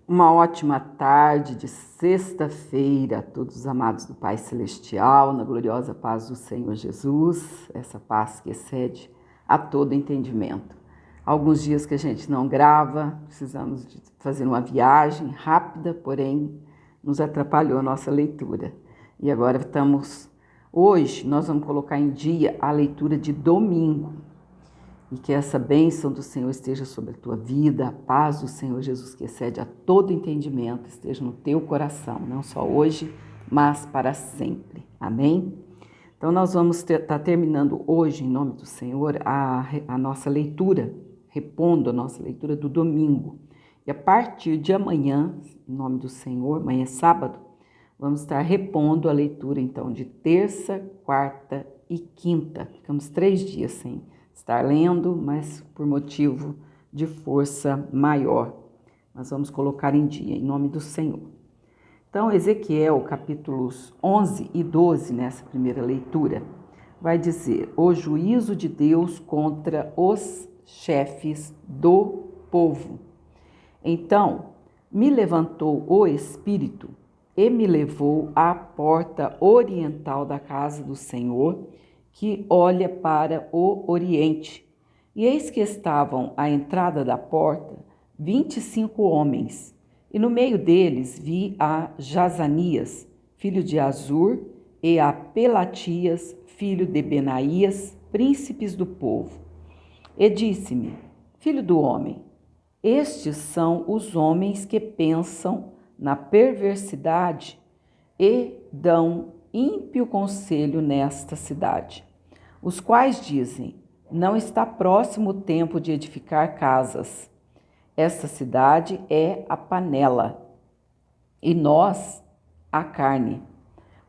Uma ótima tarde de sexta-feira a todos os amados do Pai Celestial, na gloriosa paz do Senhor Jesus, essa paz que excede a todo entendimento. Alguns dias que a gente não grava, precisamos de fazer uma viagem rápida, porém nos atrapalhou a nossa leitura. E agora hoje nós vamos colocar em dia a leitura de domingo. E que essa bênção do Senhor esteja sobre a tua vida, a paz do Senhor Jesus, que excede a todo entendimento, esteja no teu coração, não só hoje, mas para sempre. Amém? Então, nós vamos estar terminando hoje, em nome do Senhor, a nossa leitura, repondo a nossa leitura do domingo. E a partir de amanhã, em nome do Senhor, amanhã é sábado, vamos estar repondo a leitura, então, de terça, quarta e quinta. Ficamos 3 dias sem estar lendo, mas por motivo de força maior. Nós vamos colocar em dia, em nome do Senhor. Então, Ezequiel, capítulos 11 e 12, nessa primeira leitura, vai dizer: o juízo de Deus contra os chefes do povo. Então, me levantou o Espírito e me levou à porta oriental da casa do Senhor, que olha para o oriente. E eis que estavam à entrada da porta 25 homens, e no meio deles vi a Jazanias, filho de Azur, e a Pelatias, filho de Benaías, príncipes do povo. E disse-me: filho do homem, estes são os homens que pensam na perversidade e dão ímpio conselho nesta cidade, os quais dizem: não está próximo o tempo de edificar casas. Esta cidade é a panela, e nós a carne.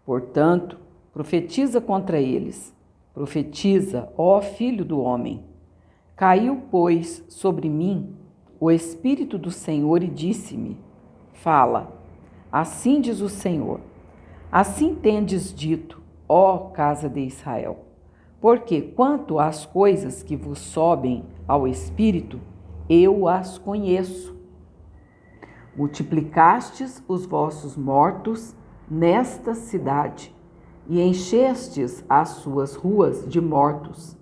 Portanto, profetiza contra eles. Profetiza, ó filho do homem. Caiu, pois, sobre mim o Espírito do Senhor e disse-me: fala, assim diz o Senhor. Assim tendes dito, ó casa de Israel, porque quanto às coisas que vos sobem ao Espírito, eu as conheço. Multiplicastes os vossos mortos nesta cidade, e enchestes as suas ruas de mortos.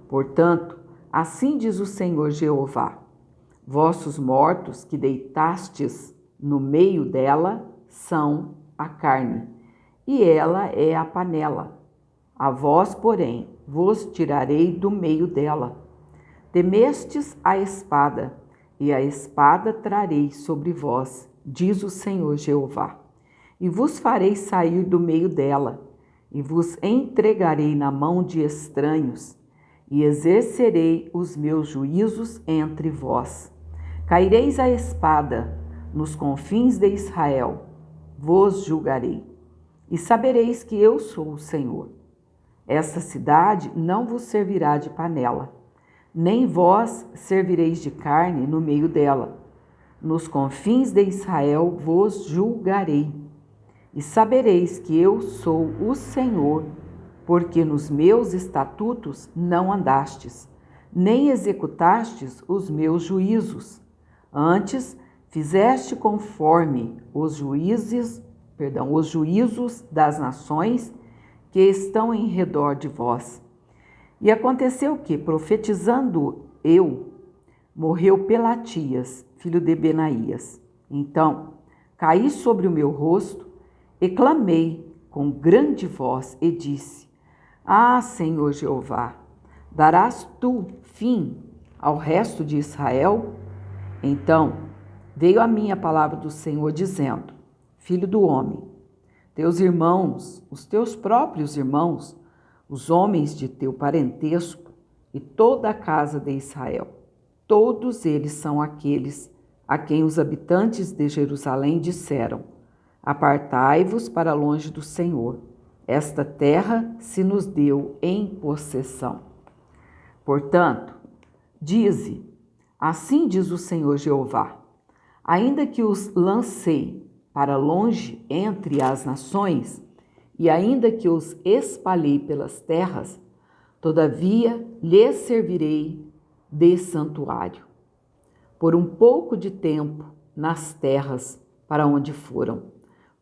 Portanto, assim diz o Senhor Jeová: vossos mortos que deitastes no meio dela são a carne, e ela é a panela. A vós, porém, vos tirarei do meio dela. Temestes a espada, e a espada trarei sobre vós, diz o Senhor Jeová. E vos farei sair do meio dela, e vos entregarei na mão de estranhos, e exercerei os meus juízos entre vós. Caireis a espada nos confins de Israel, vos julgarei, e sabereis que eu sou o Senhor. Esta cidade não vos servirá de panela, nem vós servireis de carne no meio dela. Nos confins de Israel vos julgarei, e sabereis que eu sou o Senhor, porque nos meus estatutos não andastes, nem executastes os meus juízos. Antes, fizeste conforme os juízos das nações que estão em redor de vós. E aconteceu que, profetizando eu, morreu Pelatias, filho de Benaías. Então, caí sobre o meu rosto e clamei com grande voz e disse: ah, Senhor Jeová, darás tu fim ao resto de Israel? Então veio a mim a palavra do Senhor dizendo: filho do homem, teus irmãos, os teus próprios irmãos, os homens de teu parentesco e toda a casa de Israel, todos eles são aqueles a quem os habitantes de Jerusalém disseram: apartai-vos para longe do Senhor. Esta terra se nos deu em possessão. Portanto, dize: assim diz o Senhor Jeová: ainda que os lancei para longe entre as nações, e ainda que os espalhei pelas terras, todavia lhes servirei de santuário. Por um pouco de tempo nas terras para onde foram.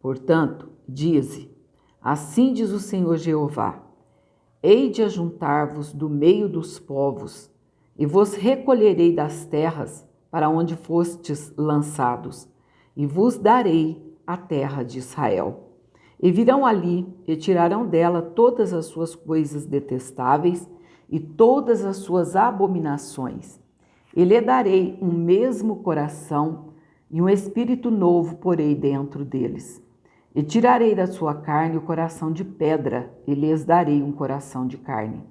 Portanto, dize: assim diz o Senhor Jeová: hei de ajuntar-vos do meio dos povos, e vos recolherei das terras para onde fostes lançados, e vos darei a terra de Israel. E virão ali e tirarão dela todas as suas coisas detestáveis e todas as suas abominações. E lhe darei um mesmo coração e um espírito novo porei dentro deles. E tirarei da sua carne o coração de pedra e lhes darei um coração de carne,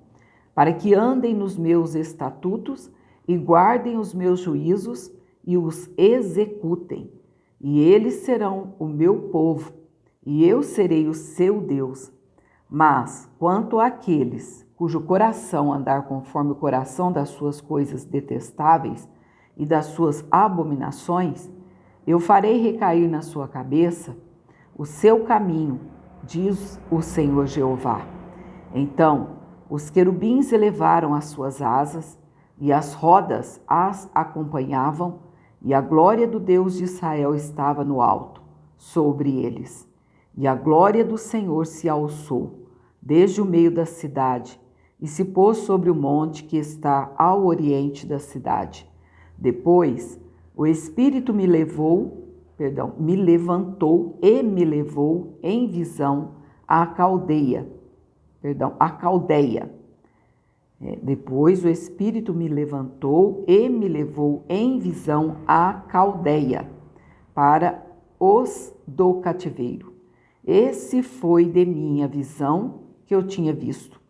para que andem nos meus estatutos e guardem os meus juízos e os executem. E eles serão o meu povo, e eu serei o seu Deus. Mas, quanto àqueles cujo coração andar conforme o coração das suas coisas detestáveis e das suas abominações, eu farei recair na sua cabeça o seu caminho, diz o Senhor Jeová. Então, os querubins elevaram as suas asas, e as rodas as acompanhavam, e a glória do Deus de Israel estava no alto, sobre eles. E a glória do Senhor se alçou, desde o meio da cidade, e se pôs sobre o monte que está ao oriente da cidade. Depois, o Espírito me levantou e me levou em visão à Caldeia. Depois o Espírito me levantou e me levou em visão à Caldeia, para os do cativeiro. Esse foi de minha visão que eu tinha visto.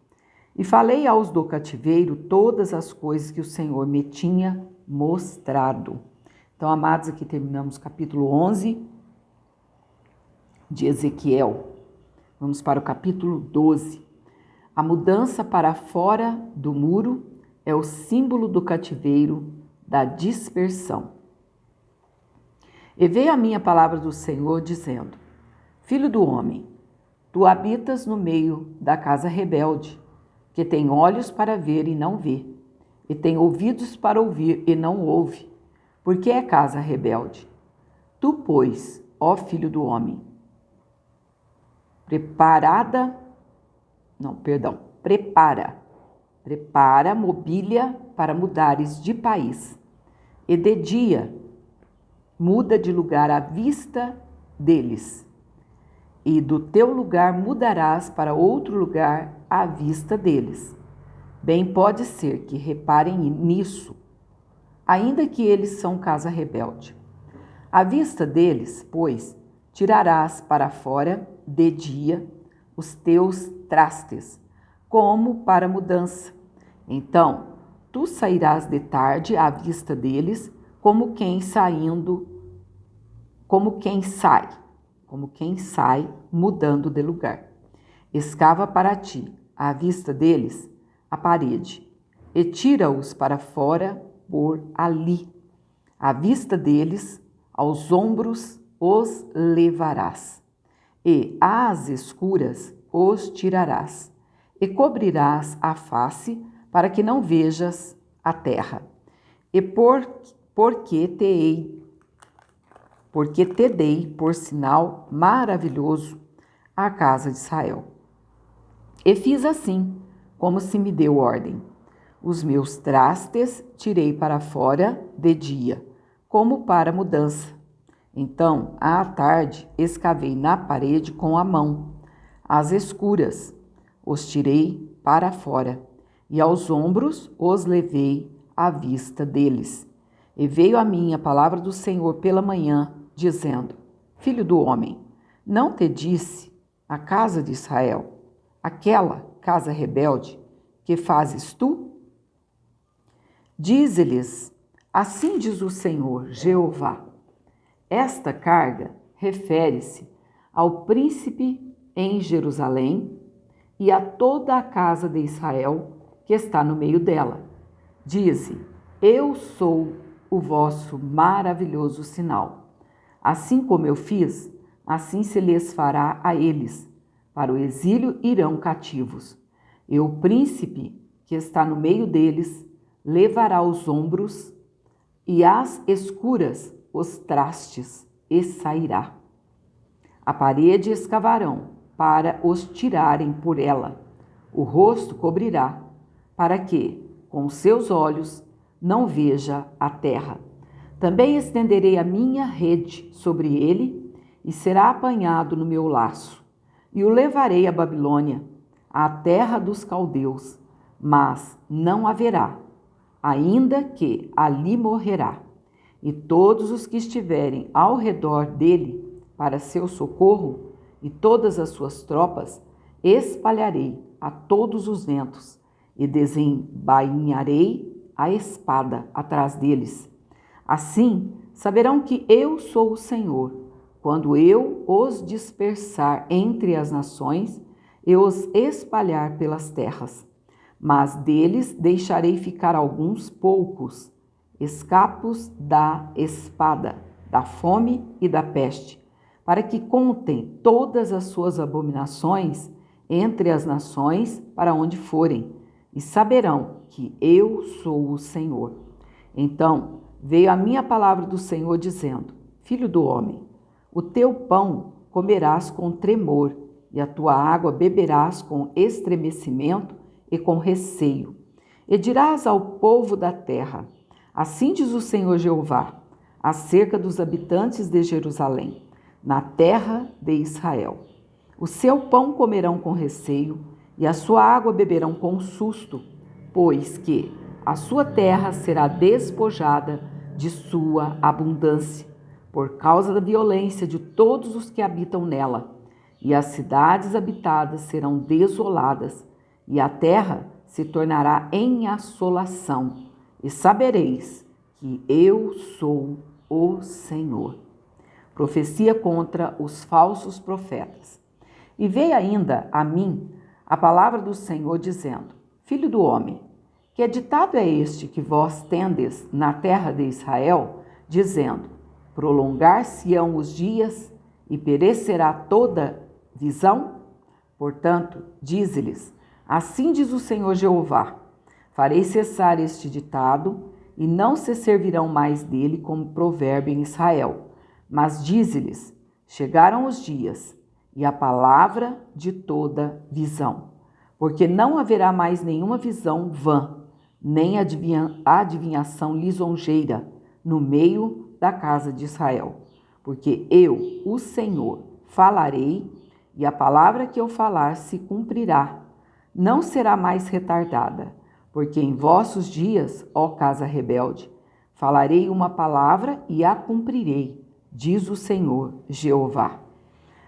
E falei aos do cativeiro todas as coisas que o Senhor me tinha mostrado. Então, amados, aqui terminamos o capítulo 11 de Ezequiel. Vamos para o capítulo 12. A mudança para fora do muro é o símbolo do cativeiro, da dispersão. E veio a mim a palavra do Senhor, dizendo: Filho do homem, tu habitas no meio da casa rebelde, que tem olhos para ver e não vê, e tem ouvidos para ouvir e não ouve, porque é casa rebelde. Tu, pois, ó filho do homem, prepara mobília para mudares de país, e de dia muda de lugar à vista deles, e do teu lugar mudarás para outro lugar à vista deles. Bem pode ser que reparem nisso, ainda que eles são casa rebelde. À vista deles, pois, tirarás para fora de dia os teus trastes, como para mudança. Então, tu sairás de tarde à vista deles, como quem sai, mudando de lugar. Escava para ti, à vista deles, a parede, e tira-os para fora por ali. À vista deles, aos ombros os levarás, e às escuras os tirarás, e cobrirás a face, para que não vejas a terra. E porque te dei por sinal maravilhoso à casa de Israel. E fiz assim, como se me deu ordem. Os meus trastes tirei para fora de dia, como para mudança. Então, à tarde, escavei na parede com a mão. Às escuras, os tirei para fora, e aos ombros os levei à vista deles. E veio a mim a palavra do Senhor pela manhã, dizendo: Filho do homem, não te disse a casa de Israel, aquela casa rebelde, que fazes tu? Dize-lhes: assim diz o Senhor Jeová. Esta carga refere-se ao príncipe em Jerusalém e a toda a casa de Israel que está no meio dela. Dize: eu sou o vosso maravilhoso sinal. Assim como eu fiz, assim se lhes fará a eles. Para o exílio irão cativos. E o príncipe que está no meio deles levará os ombros, e às escuras os trastes e sairá. A parede escavarão para os tirarem por ela. O rosto cobrirá, para que, com os seus olhos, não veja a terra. Também estenderei a minha rede sobre ele, e será apanhado no meu laço. E o levarei à Babilônia, à terra dos caldeus, mas não haverá, ainda que ali morrerá. E todos os que estiverem ao redor dele para seu socorro, e todas as suas tropas, espalharei a todos os ventos, e desembainharei a espada atrás deles. Assim saberão que eu sou o Senhor, quando eu os dispersar entre as nações e os espalhar pelas terras. Mas deles deixarei ficar alguns poucos, escapos da espada, da fome e da peste, para que contem todas as suas abominações entre as nações para onde forem, e saberão que eu sou o Senhor. Então veio a minha palavra do Senhor dizendo: Filho do homem, o teu pão comerás com tremor, e a tua água beberás com estremecimento e com receio. E dirás ao povo da terra: assim diz o Senhor Jeová, acerca dos habitantes de Jerusalém, na terra de Israel: o seu pão comerão com receio, e a sua água beberão com susto, pois que a sua terra será despojada de sua abundância, por causa da violência de todos os que habitam nela. E as cidades habitadas serão desoladas, e a terra se tornará em assolação, e sabereis que eu sou o Senhor. Profecia contra os falsos profetas. E veio ainda a mim a palavra do Senhor dizendo: Filho do homem, que ditado é este que vós tendes na terra de Israel, dizendo: prolongar-se-ão os dias e perecerá toda visão? Portanto, dize-lhes: assim diz o Senhor Jeová: farei cessar este ditado, e não se servirão mais dele como provérbio em Israel. Mas dize-lhes: chegaram os dias, e a palavra de toda visão. Porque não haverá mais nenhuma visão vã, nem adivinhação lisonjeira no meio da casa de Israel. Porque eu, o Senhor, falarei, e a palavra que eu falar se cumprirá. Não será mais retardada, porque em vossos dias, ó casa rebelde, falarei uma palavra e a cumprirei, diz o Senhor Jeová.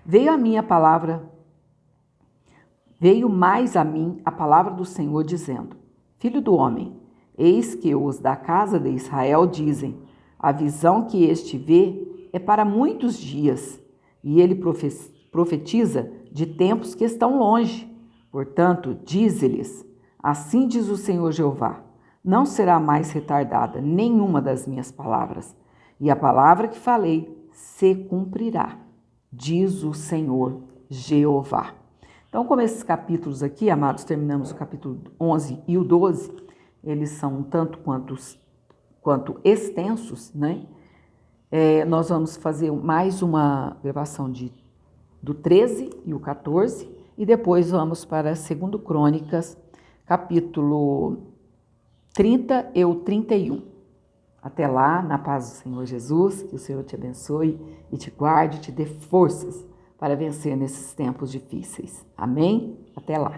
Veio mais a mim a palavra do Senhor dizendo: Filho do homem, eis que os da casa de Israel dizem: a visão que este vê é para muitos dias, e ele profetiza de tempos que estão longe. Portanto, dize-lhes: assim diz o Senhor Jeová: não será mais retardada nenhuma das minhas palavras, e a palavra que falei se cumprirá, diz o Senhor Jeová. Então, como esses capítulos aqui, amados, terminamos o capítulo 11 e o 12, eles são um tanto quanto extensos, né? Nós vamos fazer mais uma gravação do 13 e o 14, e depois vamos para 2 Crônicas, capítulo 30 e o 31. Até lá, na paz do Senhor Jesus, que o Senhor te abençoe e te guarde, te dê forças para vencer nesses tempos difíceis. Amém? Até lá.